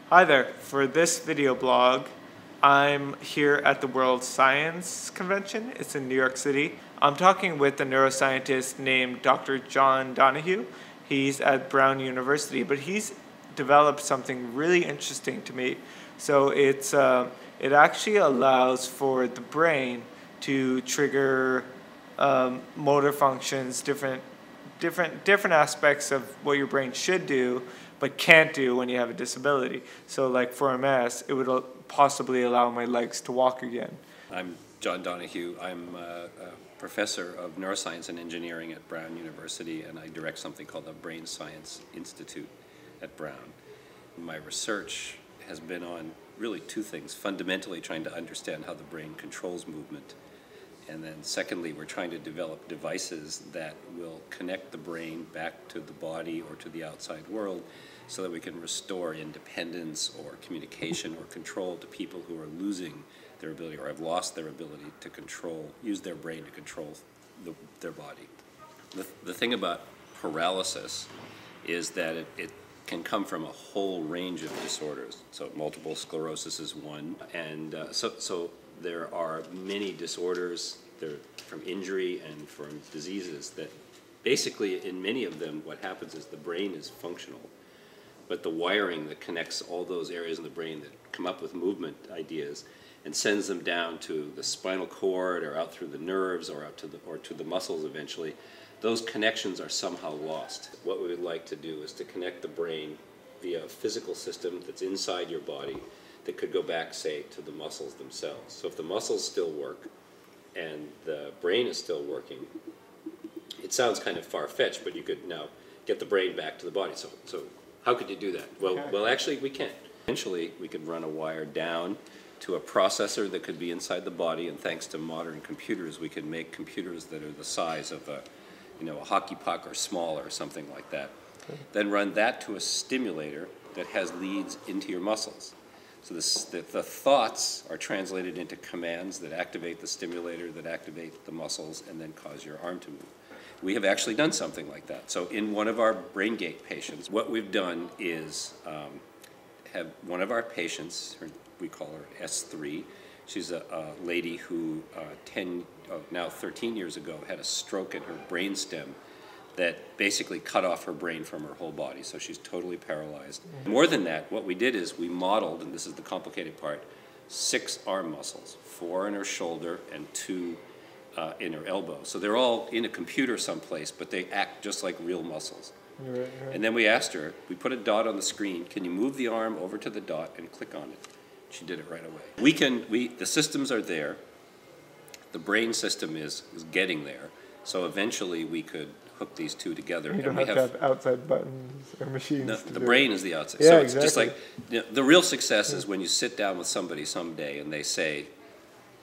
Hi there. For this video blog, I'm here at the World Science Convention. It's in New York City. I'm talking with a neuroscientist named Dr. John Donohue. He's at Brown University, but he's developed something really interesting to me. So it actually allows for the brain to trigger motor functions, different aspects of what your brain should do but can't do when you have a disability. So like for MS, it would possibly allow my legs to walk again. I'm John Donohue. I'm a professor of neuroscience and engineering at Brown University, and I direct something called the Brain Science Institute at Brown. My research has been on really two things: fundamentally trying to understand how the brain controls movement, and then secondly, we're trying to develop devices that will connect the brain back to the body or to the outside world so that we can restore independence or communication or control to people who are losing their ability or have lost their ability to use their brain to control their body. The thing about paralysis is that it can come from a whole range of disorders. So multiple sclerosis is one, and so there are many disorders from injury and from diseases that basically in many of them what happens is the brain is functional, but the wiring that connects all those areas in the brain that come up with movement ideas and sends them down to the spinal cord or out through the nerves or out to the muscles eventually, those connections are somehow lost. What we would like to do is to connect the brain via a physical system that's inside your body that could go back, say, to the muscles themselves. So if the muscles still work and the brain is still working, it sounds kind of far-fetched, but you could now get the brain back to the body. So how could you do that? Well, actually, we can. Eventually, we could run a wire down to a processor that could be inside the body, and thanks to modern computers, we can make computers that are the size of a hockey puck or smaller or something like that. Okay. Then run that to a stimulator that has leads into your muscles. So the thoughts are translated into commands that activate the stimulator, that activate the muscles, and then cause your arm to move. We have actually done something like that. So in one of our BrainGate patients, what we've done is have one of our patients, we call her S3, she's a lady who now 13 years ago had a stroke in her brainstem that basically cut off her brain from her whole body, so she's totally paralyzed. More than that, what we did is we modeled, and this is the complicated part, 6 arm muscles, 4 in her shoulder and 2 in her elbow. So they're all in a computer someplace, but they act just like real muscles. Right. And then we asked her, we put a dot on the screen, can you move the arm over to the dot and click on it? She did it right away. The systems are there, the brain system is getting there, so eventually we could hook these two together. You don't have to have outside buttons or machines. No, the brain is the outside. Yeah, so it's exactly. just like, the real success is when you sit down with somebody someday and they say,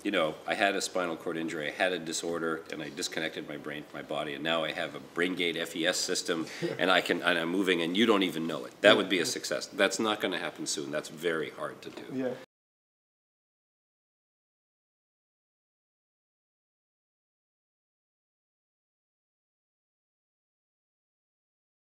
I had a spinal cord injury, I had a disorder, and I disconnected my brain from my body, and now I have a BrainGate FES system, and I'm moving, and you don't even know it. That would be a success. That's not going to happen soon. That's very hard to do. Yeah.